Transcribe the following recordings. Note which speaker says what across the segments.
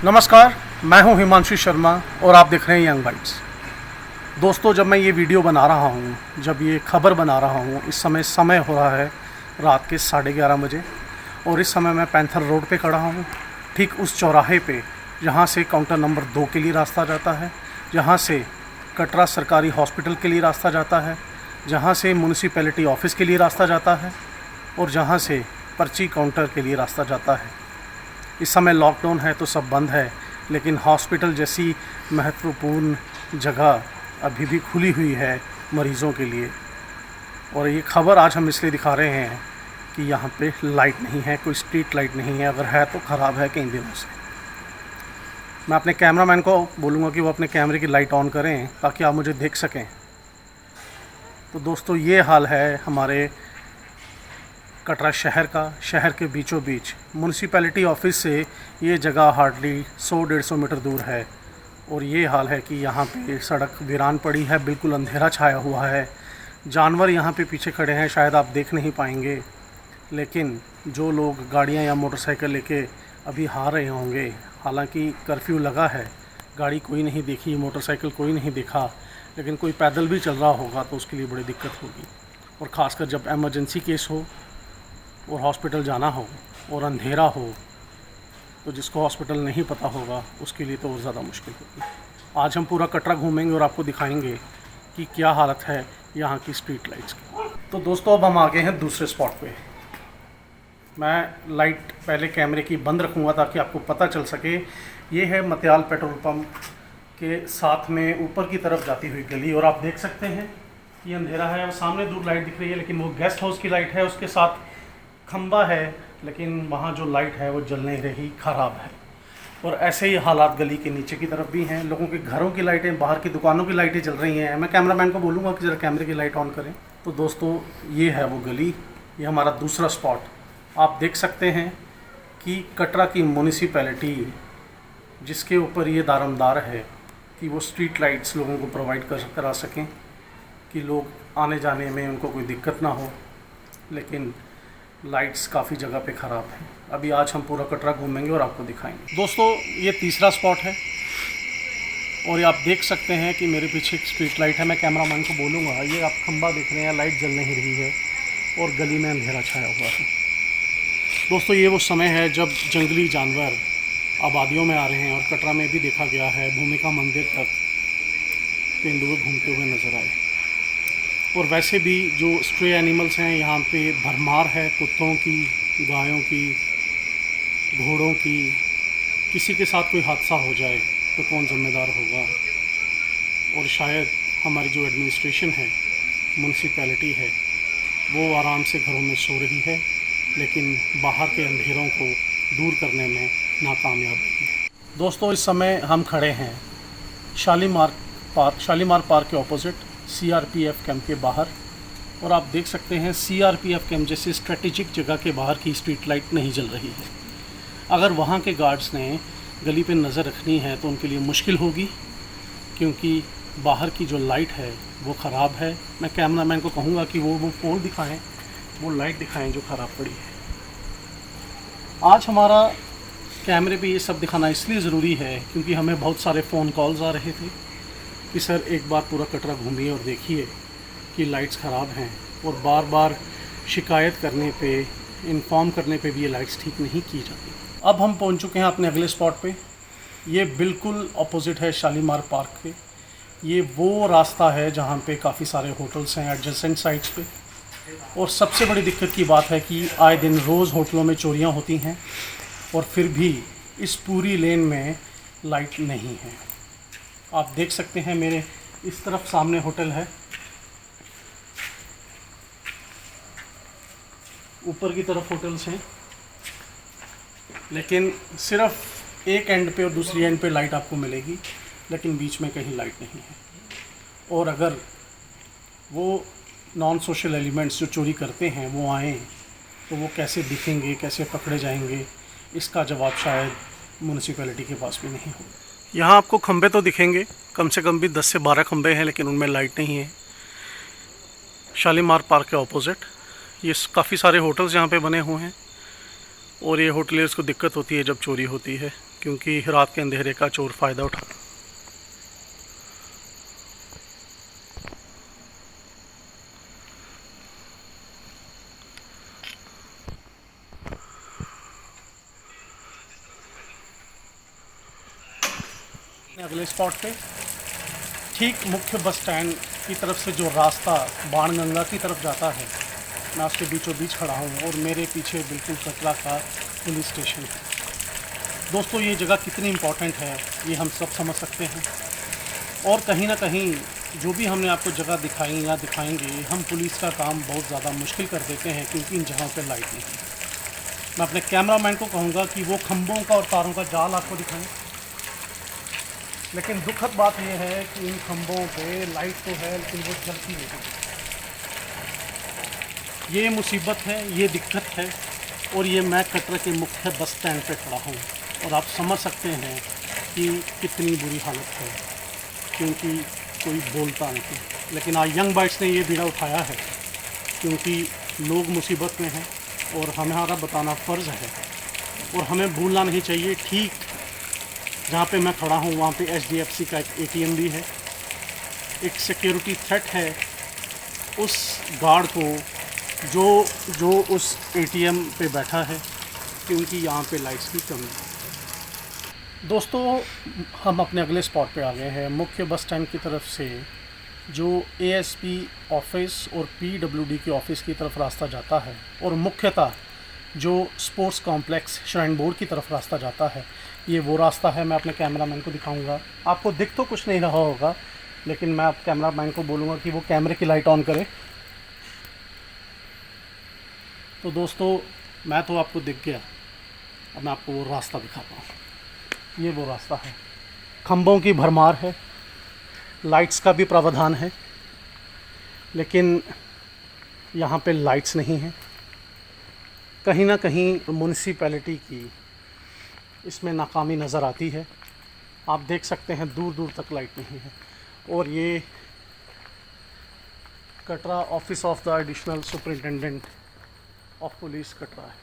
Speaker 1: नमस्कार, मैं हूं हिमांशु शर्मा और आप देख रहे हैं यंग बाइट्स। दोस्तों, जब मैं ये वीडियो बना रहा हूं, जब ये खबर बना रहा हूं, इस समय हो रहा है रात के 11:30 बजे और इस समय मैं पैंथर रोड पे खड़ा हूं, ठीक उस चौराहे पे जहां से काउंटर नंबर 2 के लिए रास्ता जाता है, जहां से कटरा सरकारी हॉस्पिटल के लिए रास्ता जाता है, जहां से म्यूनिसिपैलिटी ऑफिस के लिए रास्ता जाता है और जहां से पर्ची काउंटर के लिए रास्ता जाता है। इस समय लॉकडाउन है तो सब बंद है, लेकिन हॉस्पिटल जैसी महत्वपूर्ण जगह अभी भी खुली हुई है मरीज़ों के लिए। और ये खबर आज हम इसलिए दिखा रहे हैं कि यहाँ पे लाइट नहीं है, कोई स्ट्रीट लाइट नहीं है, अगर है तो ख़राब है कई दिनों से। मैं अपने कैमरामैन को बोलूँगा कि वो अपने कैमरे की लाइट ऑन करें ताकि आप मुझे देख सकें। तो दोस्तों, ये हाल है हमारे कटरा शहर का। शहर के बीचों बीच म्यूनिसिपैलिटी ऑफिस से ये जगह हार्डली 100-150 मीटर दूर है और ये हाल है कि यहाँ पे सड़क वीरान पड़ी है, बिल्कुल अंधेरा छाया हुआ है। जानवर यहाँ पे पीछे खड़े हैं, शायद आप देख नहीं पाएंगे, लेकिन जो लोग गाड़ियाँ या मोटरसाइकिल लेके अभी आ रहे होंगे, हालांकि कर्फ्यू लगा है, गाड़ी कोई नहीं देखी, मोटरसाइकिल कोई नहीं देखा, लेकिन कोई पैदल भी चल रहा होगा तो उसके लिए बड़ी दिक्कत होगी। और ख़ासकर जब एमरजेंसी केस हो और हॉस्पिटल जाना हो और अंधेरा हो, तो जिसको हॉस्पिटल नहीं पता होगा उसके लिए तो और ज़्यादा मुश्किल होगी। आज हम पूरा कटरा घूमेंगे और आपको दिखाएंगे कि क्या हालत है यहाँ की स्ट्रीट लाइट्स की। तो दोस्तों, अब हम आ गए हैं दूसरे स्पॉट पे। मैं लाइट पहले कैमरे की बंद रखूँगा ताकि आपको पता चल सके। ये है मत्याल पेट्रोल पंप के साथ में ऊपर की तरफ जाती हुई गली, और आप देख सकते हैं ये अंधेरा है और सामने दूर लाइट दिख रही है, लेकिन वो गेस्ट हाउस की लाइट है, उसके साथ खंबा है, लेकिन वहाँ जो लाइट है वो जल नहीं रही, ख़राब है। और ऐसे ही हालात गली के नीचे की तरफ भी हैं। लोगों के घरों की लाइटें, बाहर की दुकानों की लाइटें जल रही हैं। मैं कैमरामैन को बोलूँगा कि ज़रा कैमरे की लाइट ऑन करें। तो दोस्तों, ये है वो गली, ये हमारा दूसरा स्पॉट। आप देख सकते हैं कि कटरा की म्यूनिसिपैलिटी, जिसके ऊपर ये दारोमदार है कि वो स्ट्रीट लाइट्स लोगों को प्रोवाइड करा सकें कि लोग आने जाने में उनको कोई दिक्कत ना हो, लेकिन लाइट्स काफ़ी जगह पे ख़राब है। अभी आज हम पूरा कटरा घूमेंगे और आपको दिखाएंगे। दोस्तों, ये तीसरा स्पॉट है और ये आप देख सकते हैं कि मेरे पीछे एक स्ट्रीट लाइट है। मैं कैमरामैन को बोलूँगा, ये आप खंबा देख रहे हैं, लाइट जल नहीं रही है और गली में अंधेरा छाया हुआ है। दोस्तों, ये वो समय है जब जंगली जानवर आबादियों में आ रहे हैं और कटरा में भी देखा गया है, भूमिका मंदिर तक तेंदुए घूमते हुए नज़र आए। और वैसे भी जो स्ट्रे एनिमल्स हैं यहाँ पे भरमार है, कुत्तों की, गायों की, घोड़ों की। किसी के साथ कोई हादसा हो जाए तो कौन ज़िम्मेदार होगा। और शायद हमारी जो एडमिनिस्ट्रेशन है, म्यूनिसिपैलिटी है, वो आराम से घरों में सो रही है, लेकिन बाहर के अंधेरों को दूर करने में नाकामयाब रही है। दोस्तों, इस समय हम खड़े हैं शालीमार पार्क के ऑपोजिट CRPF कैंप के बाहर, और आप देख सकते हैं CRPF कैंप जैसे स्ट्रेटेजिक जगह के बाहर की स्ट्रीट लाइट नहीं जल रही है। अगर वहाँ के गार्ड्स ने गली पे नज़र रखनी है तो उनके लिए मुश्किल होगी, क्योंकि बाहर की जो लाइट है वो ख़राब है। मैं कैमरामैन को कहूँगा कि वो पोल दिखाएं, वो लाइट दिखाएं जो ख़राब पड़ी है। आज हमारा कैमरे पे ये सब दिखाना इसलिए ज़रूरी है क्योंकि हमें बहुत सारे फ़ोन कॉल्स आ रहे थे कि सर एक बार पूरा कटरा घूमिए और देखिए कि लाइट्स ख़राब हैं, और बार बार शिकायत करने पे, इन्फॉर्म करने पे भी ये लाइट्स ठीक नहीं की जाती। अब हम पहुंच चुके हैं अपने अगले स्पॉट पे। ये बिल्कुल ऑपोजिट है शालीमार पार्क के। ये वो रास्ता है जहाँ पे काफ़ी सारे होटल्स हैं एडजेसेंट साइट्स पे, और सबसे बड़ी दिक्कत की बात है कि आए दिन रोज़ होटलों में चोरियाँ होती हैं और फिर भी इस पूरी लेन में लाइट नहीं है। आप देख सकते हैं मेरे इस तरफ सामने होटल है, ऊपर की तरफ होटल्स हैं, लेकिन सिर्फ एक एंड पे और दूसरी एंड पे लाइट आपको मिलेगी, लेकिन बीच में कहीं लाइट नहीं है। और अगर वो नॉन सोशल एलिमेंट्स जो चोरी करते हैं वो आएँ तो वो कैसे दिखेंगे, कैसे पकड़े जाएंगे, इसका जवाब शायद म्यूनिसिपैलिटी के पास भी नहीं हो। यहाँ आपको खंबे तो दिखेंगे, कम से कम भी 10 से 12 खंबे हैं, लेकिन उनमें लाइट नहीं है। शालीमार पार्क के ऑपोजिट ये काफ़ी सारे होटल्स यहाँ पे बने हुए हैं, और ये होटलियर्स को दिक्कत होती है जब चोरी होती है क्योंकि रात के अंधेरे का चोर फ़ायदा उठा। अगले स्पॉट पे ठीक मुख्य बस स्टैंड की तरफ से जो रास्ता बाणगंगा की तरफ जाता है, मैं उसके बीचों बीच खड़ा हूँ और मेरे पीछे बिल्कुल कटरा का पुलिस स्टेशन है। दोस्तों ये जगह कितनी इम्पोर्टेंट है ये हम सब समझ सकते हैं, और कहीं ना कहीं जो भी हमने आपको जगह दिखाई या दिखाएंगे, हम पुलिस का काम बहुत ज़्यादा मुश्किल कर देते हैं क्योंकि इन जगहों पे लाइट नहीं है। मैं अपने कैमरामैन को कहूँगा कि वो खंभों का और तारों का जाल आपको दिखाएं, लेकिन दुखद बात यह है कि इन खंभों पे लाइट तो है लेकिन वो जलती नहीं है। ये मुसीबत है, ये दिक्कत है, और ये मैं कटरा के मुख्य बस स्टैंड पे खड़ा हूँ और आप समझ सकते हैं कि कितनी बुरी हालत है, क्योंकि कोई बोलता नहीं। लेकिन आज यंग बाइट्स ने ये बीड़ा उठाया है क्योंकि लोग मुसीबत में हैं और हमारा बताना फ़र्ज़ है, और हमें भूलना नहीं चाहिए। ठीक जहाँ पे मैं खड़ा हूँ वहाँ पे HDFC का एक ATM भी है। एक सिक्योरिटी थ्रेट है उस गार्ड को जो उस ATM पे बैठा है, क्योंकि यहाँ पे लाइट्स की कमी है। दोस्तों हम अपने अगले स्पॉट पे आ गए हैं। मुख्य बस स्टैंड की तरफ से जो ASP ऑफिस और PWD के ऑफिस की तरफ रास्ता जाता है, और मुख्यतः जो स्पोर्ट्स कॉम्प्लेक्स श्राइन बोर्ड की तरफ रास्ता जाता है, ये वो रास्ता है। मैं अपने कैमरामैन को दिखाऊंगा। आपको दिख तो कुछ नहीं रहा होगा, लेकिन मैं आप कैमरामैन को बोलूँगा कि वो कैमरे की लाइट ऑन करे। तो दोस्तों मैं तो आपको दिख गया, अब मैं आपको वो रास्ता दिखाता हूँ। ये वो रास्ता है, खंभों की भरमार है, लाइट्स का भी प्रावधान है, लेकिन यहाँ पे लाइट्स नहीं हैं। कहीं ना कहीं म्यूनिसिपैलिटी की इसमें नाकामी नज़र आती है। आप देख सकते हैं दूर दूर तक लाइट नहीं है। और ये Katra office of the additional superintendent of police Katra है।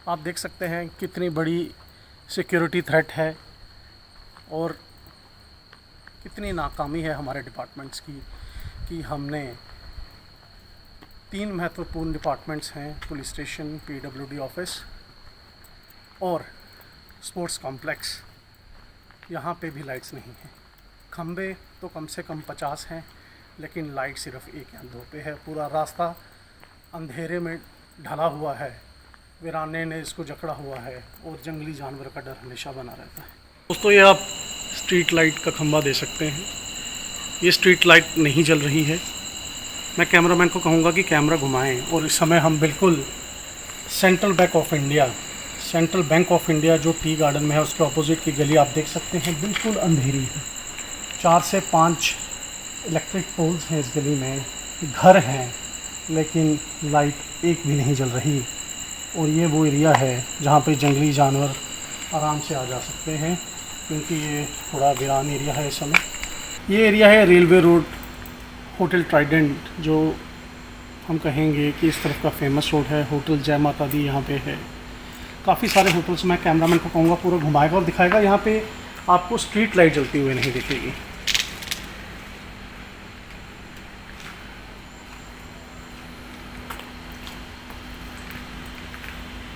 Speaker 1: आप देख सकते हैं कितनी बड़ी सिक्योरिटी थ्रेट है और कितनी नाकामी है हमारे डिपार्टमेंट्स की, कि हमने 3 महत्वपूर्ण डिपार्टमेंट्स हैं, पुलिस स्टेशन, PWD ऑफिस और स्पोर्ट्स कॉम्प्लेक्स, यहाँ पे भी लाइट्स नहीं हैं। खंबे तो कम से कम 50 हैं, लेकिन लाइट सिर्फ 1 या 2 पे है। पूरा रास्ता अंधेरे में ढला हुआ है, वीराने ने इसको जकड़ा हुआ है और जंगली जानवर का डर हमेशा बना रहता है। दोस्तों ये आप स्ट्रीट लाइट का खंबा दे सकते हैं, ये स्ट्रीट लाइट नहीं जल रही है। मैं कैमरामैन को कहूँगा कि कैमरा घुमाएं, और इस समय हम बिल्कुल सेंट्रल बैंक ऑफ इंडिया जो टी गार्डन में है उसके ऑपोजिट की गली आप देख सकते हैं, बिल्कुल अंधेरी है। 4 से 5 इलेक्ट्रिक पोल्स हैं इस गली में, घर हैं, लेकिन लाइट एक भी नहीं जल रही। और ये वो एरिया है जहाँ पे जंगली जानवर आराम से आ जा सकते हैं, क्योंकि ये थोड़ा वीरान एरिया है इस समय। ये एरिया है रेलवे रोड, होटल ट्राइडेंट, जो हम कहेंगे कि इस तरफ का फेमस रोड है। होटल जय माता दी यहाँ पे है, काफ़ी सारे होटल्स। मैं कैमरामैन को कहूँगा पूरा घुमाएगा और दिखाएगा। यहाँ पे आपको स्ट्रीट लाइट जलती हुई नहीं दिखेगी।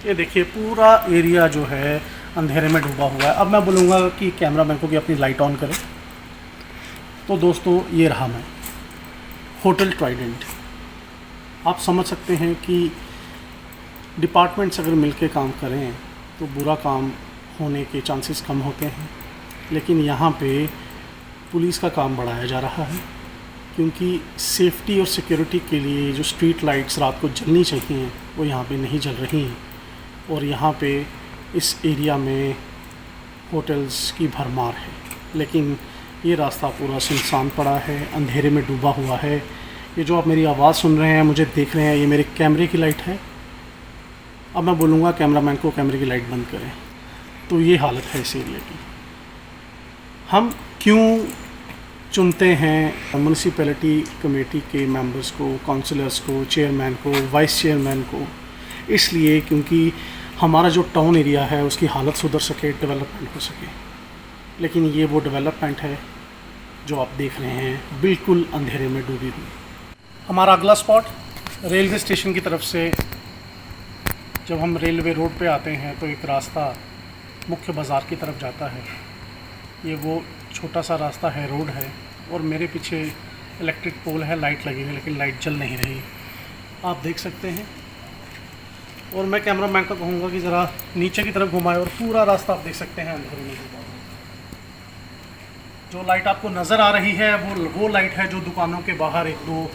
Speaker 1: ये देखिए पूरा एरिया जो है अंधेरे में डूबा हुआ है। अब मैं बोलूँगा कि कैमरामैन को भी अपनी लाइट ऑन करे। तो दोस्तों ये रहा मैं, होटल ट्राइडेंट। आप समझ सकते हैं कि डिपार्टमेंट्स अगर मिलके काम करें तो बुरा काम होने के चांसेस कम होते हैं, लेकिन यहाँ पे पुलिस का काम बढ़ाया जा रहा है, क्योंकि सेफ्टी और सिक्योरिटी के लिए जो स्ट्रीट लाइट्स रात को जलनी चाहिए वो यहाँ पे नहीं जल रही हैं। और यहाँ पे इस एरिया में होटल्स की भरमार है, लेकिन ये रास्ता पूरा सुनसान पड़ा है, अंधेरे में डूबा हुआ है। ये जो आप मेरी आवाज़ सुन रहे हैं, मुझे देख रहे हैं, ये मेरे कैमरे की लाइट है। अब मैं बोलूँगा कैमरामैन को कैमरे की लाइट बंद करें। तो ये हालत है इस एरिया की। हम क्यों चुनते हैं म्यूनसिपैलिटी कमेटी के मेंबर्स को, काउंसलर्स को, चेयरमैन को, वाइस चेयरमैन को, इसलिए क्योंकि हमारा जो टाउन एरिया है उसकी हालत सुधर सके, डेवलपमेंट हो सके। लेकिन ये वो डेवलपमेंट है जो आप देख रहे हैं बिल्कुल अंधेरे में डूबी हुई। हमारा अगला स्पॉट रेलवे स्टेशन की तरफ से जब हम रेलवे रोड पे आते हैं तो एक रास्ता मुख्य बाज़ार की तरफ जाता है। ये वो छोटा सा रास्ता है, रोड है, और मेरे पीछे इलेक्ट्रिक पोल है, लाइट लगी हुई, लेकिन लाइट जल नहीं रही, आप देख सकते हैं। और मैं कैमरामैन को कहूँगा कि ज़रा नीचे की तरफ घुमाए, और पूरा रास्ता आप देख सकते हैं अंधेरे में डूबा। जो लाइट आपको नज़र आ रही है वो लाइट है जो दुकानों के बाहर एक दो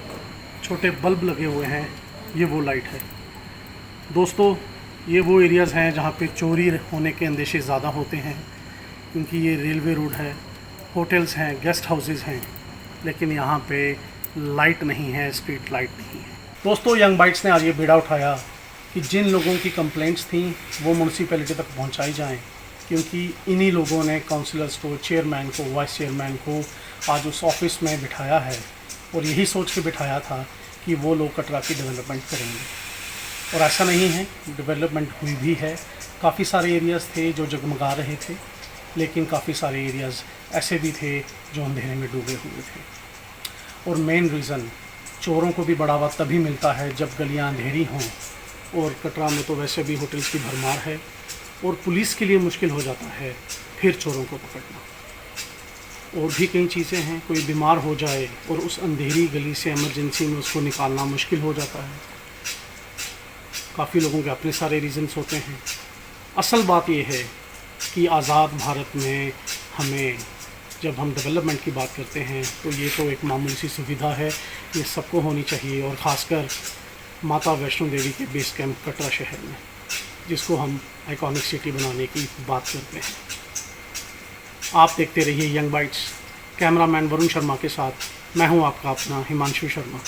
Speaker 1: छोटे बल्ब लगे हुए हैं, ये वो लाइट है। दोस्तों, ये वो एरियाज़ हैं जहाँ पे चोरी होने के अंदेशे ज़्यादा होते हैं, क्योंकि ये रेलवे रोड है, होटल्स हैं, गेस्ट हाउसेस हैं, लेकिन यहाँ पे लाइट नहीं है, स्ट्रीट लाइट नहीं है। दोस्तों, यंग बाइट्स ने आज ये बीड़ा उठाया कि जिन लोगों की कंप्लेंट्स थी वो म्यूनसिपैलिटी तक पहुँचाई जाएँ, क्योंकि इन्हीं लोगों ने काउंसलर्स को, चेयरमैन को, वाइस चेयरमैन को आज उस ऑफिस में बिठाया है, और यही सोच के बिठाया था कि वो लोग कटरा की डेवलपमेंट करेंगे। और ऐसा नहीं है, डेवलपमेंट हुई भी है। काफ़ी सारे एरियाज़ थे जो जगमगा रहे थे, लेकिन काफ़ी सारे एरियाज़ ऐसे भी थे जो अंधेरे में डूबे हुए थे। और मेन रीज़न, चोरों को भी बढ़ावा तभी मिलता है जब गलियां अंधेरी हों, और कटरा में तो वैसे भी होटल्स की भरमार है, और पुलिस के लिए मुश्किल हो जाता है फिर चोरों को पकड़ना। और भी कई चीज़ें हैं, कोई बीमार हो जाए और उस अंधेरी गली से इमरजेंसी में उसको निकालना मुश्किल हो जाता है। काफ़ी लोगों के अपने सारे रीज़न्स होते हैं। असल बात यह है कि आज़ाद भारत में हमें, जब हम डेवलपमेंट की बात करते हैं तो ये तो एक मामूली सी सुविधा है, ये सबको होनी चाहिए, और ख़ासकर माता वैष्णो देवी के बेस कैंप कटरा शहर में, जिसको हम आइकॉनिक सिटी बनाने की बात करते हैं। आप देखते रहिए young bytes. Cameraman Varun Sharma के साथ मैं हूं आपका अपना हिमांशु शर्मा।